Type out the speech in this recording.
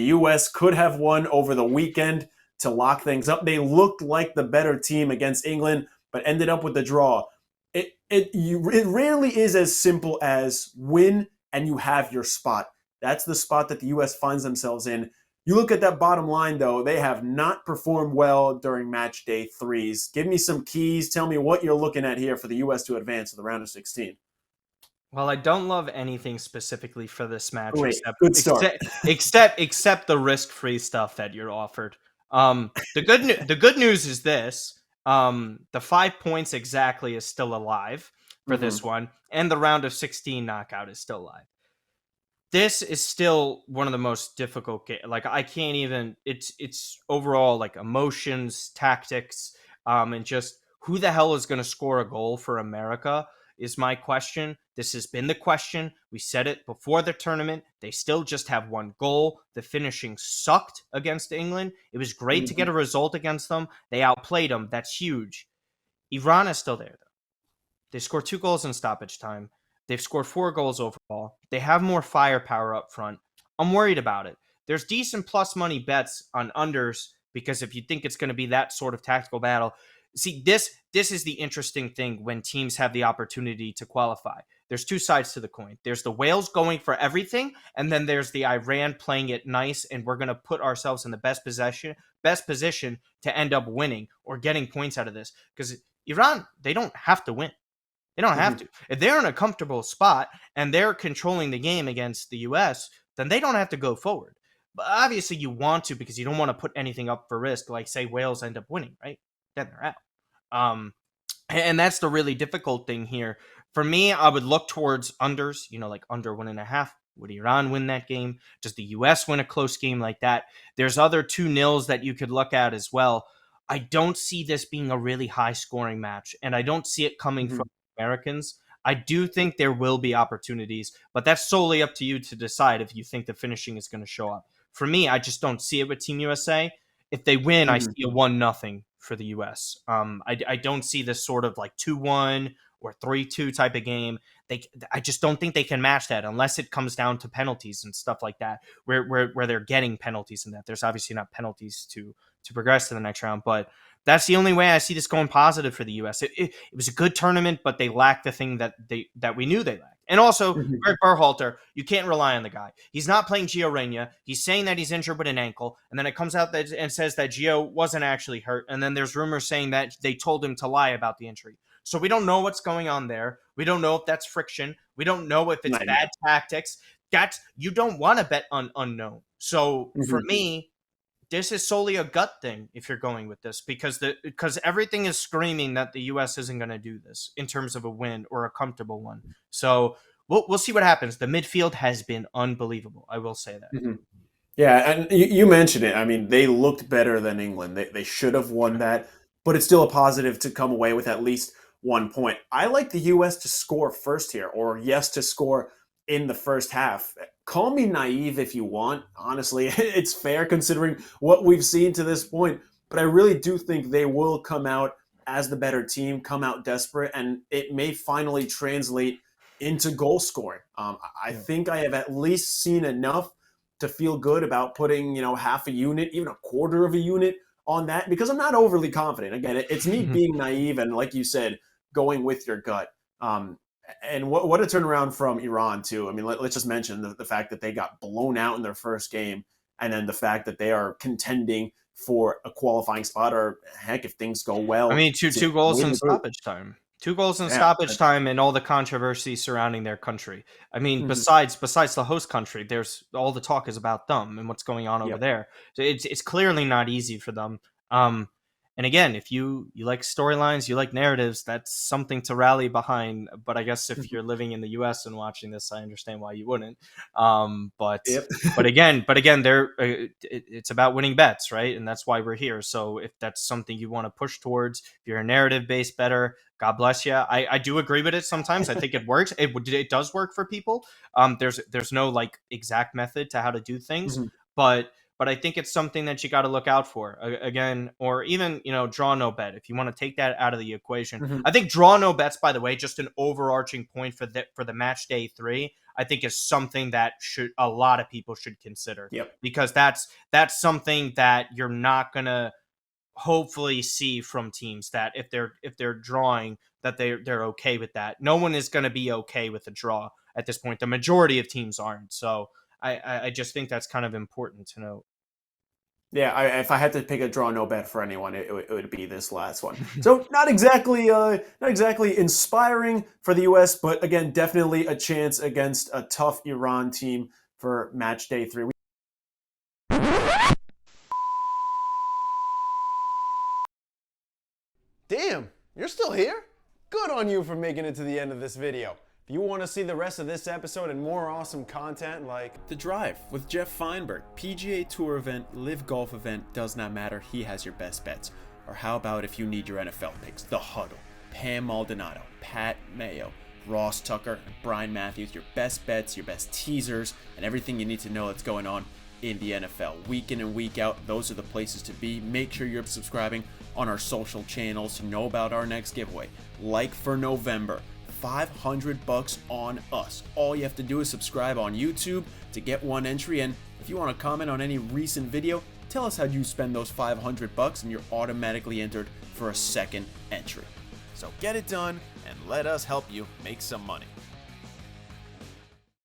U.S. could have won over the weekend to lock things up. They looked like the better team against England, but ended up with the draw. It rarely is as simple as win and you have your spot. That's the spot that the U.S. finds themselves in. You look at that bottom line, though, they have not performed well during match day threes. Give me some keys. Tell me what you're looking at here for the U.S. to advance to the round of 16. Well, I don't love anything specifically for this match Great. Good start. except the risk-free stuff that you're offered. The good news is this. The 5 points exactly is still alive for this one, and the round of 16 knockout is still alive. This is still one of the most difficult games. Like, I can't even. It's overall like emotions, tactics, and just who the hell is going to score a goal for America is my question. This has been the question. We said it before the tournament. They still just have one goal. The finishing sucked against England. It was great to get a result against them. They outplayed them. That's huge. Iran is still there, though. They scored 2 goals in stoppage time. They've scored 4 goals overall. They have more firepower up front. I'm worried about it. There's decent plus money bets on unders because if you think it's going to be that sort of tactical battle, see, this is the interesting thing when teams have the opportunity to qualify. There's 2 sides to the coin. There's the Wales going for everything, and then there's the Iran playing it nice, and we're going to put ourselves in the best position to end up winning or getting points out of this. Because Iran, they don't have to win. They don't have to. If they're in a comfortable spot and they're controlling the game against the U.S., then they don't have to go forward. But obviously you want to because you don't want to put anything up for risk, like say Wales end up winning, right? Then they're out. And that's the really difficult thing here. For me, I would look towards unders, like under 1.5. Would Iran win that game? Does the U.S. win a close game like that? There's other 2-0s that you could look at as well. I don't see this being a really high-scoring match, and I don't see it coming from Americans. I do think there will be opportunities, but that's solely up to you to decide if you think the finishing is going to show up. For me, I just don't see it with Team USA. If they win, I see a 1-0 for the U.S. I don't see this sort of like 2-1 or 3-2 type of game. I just don't think they can match that unless it comes down to penalties and stuff like that, where they're getting penalties in that. There's obviously not penalties to progress to the next round, but that's the only way I see this going positive for the U.S. It was a good tournament, but they lacked the thing that we knew they lacked. And also, Greg Berhalter, you can't rely on the guy. He's not playing Gio Reyna. He's saying that he's injured with an ankle, and then it comes out and says that Gio wasn't actually hurt, and then there's rumors saying that they told him to lie about the injury. So we don't know what's going on there. We don't know if that's friction. We don't know if it's bad tactics. You don't want to bet on unknown. So for me, this is solely a gut thing if you're going with this because everything is screaming that the U.S. isn't going to do this in terms of a win or a comfortable one. So we'll see what happens. The midfield has been unbelievable. I will say that. Yeah, and you mentioned it. I mean, they looked better than England. They should have won that, but it's still a positive to come away with at least 1 point. I like the U.S. to score first here, or yes, to score in the first half. Call me naive if you want. Honestly, it's fair considering what we've seen to this point. But I really do think they will come out as the better team, come out desperate, and it may finally translate into goal scoring. I think I have at least seen enough to feel good about putting, half a unit, even a quarter of a unit on that, because I'm not overly confident. Again, it's me being naive and, like you said, going with your gut. And what a turnaround from Iran, too. I mean, let's just mention the fact that they got blown out in their first game, and then the fact that they are contending for a qualifying spot, or heck, if things go well. I mean, two goals in stoppage time. 2 goals in stoppage time and all the controversy surrounding their country. I mean, besides the host country, there's all the talk is about them and what's going on over there. So it's clearly not easy for them. And again, if you like storylines, you like narratives, that's something to rally behind. But I guess if you're living in the U.S. and watching this, I understand why you wouldn't. But again, it's about winning bets, right? And that's why we're here. So if that's something you want to push towards, if you're a narrative-based bettor, God bless you. I do agree with it sometimes. I think it works. It does work for people. There's no like exact method to how to do things, but I think it's something that you got to look out for again, or even, draw no bet. If you want to take that out of the equation, I think draw no bets, by the way, just an overarching point for the match day 3. I think is something that a lot of people should consider, Yep. because that's something that you're not gonna hopefully see from teams, that if they're drawing, that they're okay with that. No one is going to be okay with a draw at this point. The majority of teams aren't. So I just think that's kind of important to note. Yeah, if I had to pick a draw no bet for anyone, it would be this last one. So not exactly inspiring for the U.S., but again, definitely a chance against a tough Iran team for match day 3. Damn, you're still here? Good on you for making it to the end of this video. If you want to see the rest of this episode and more awesome content like The Drive with Jeff Feinberg, PGA Tour event, Live Golf event, does not matter. He has your best bets. Or how about if you need your NFL picks? The Huddle, Pam Maldonado, Pat Mayo, Ross Tucker, and Brian Matthews. Your best bets, your best teasers, and everything you need to know that's going on in the NFL. Week in and week out, those are the places to be. Make sure you're subscribing on our social channels to know about our next giveaway. Like for November, $500 on us. All you have to do is subscribe on YouTube to get one entry, and if you want to comment on any recent video, tell us how you spend those $500 and you're automatically entered for a second entry. So get it done and let us help you make some money.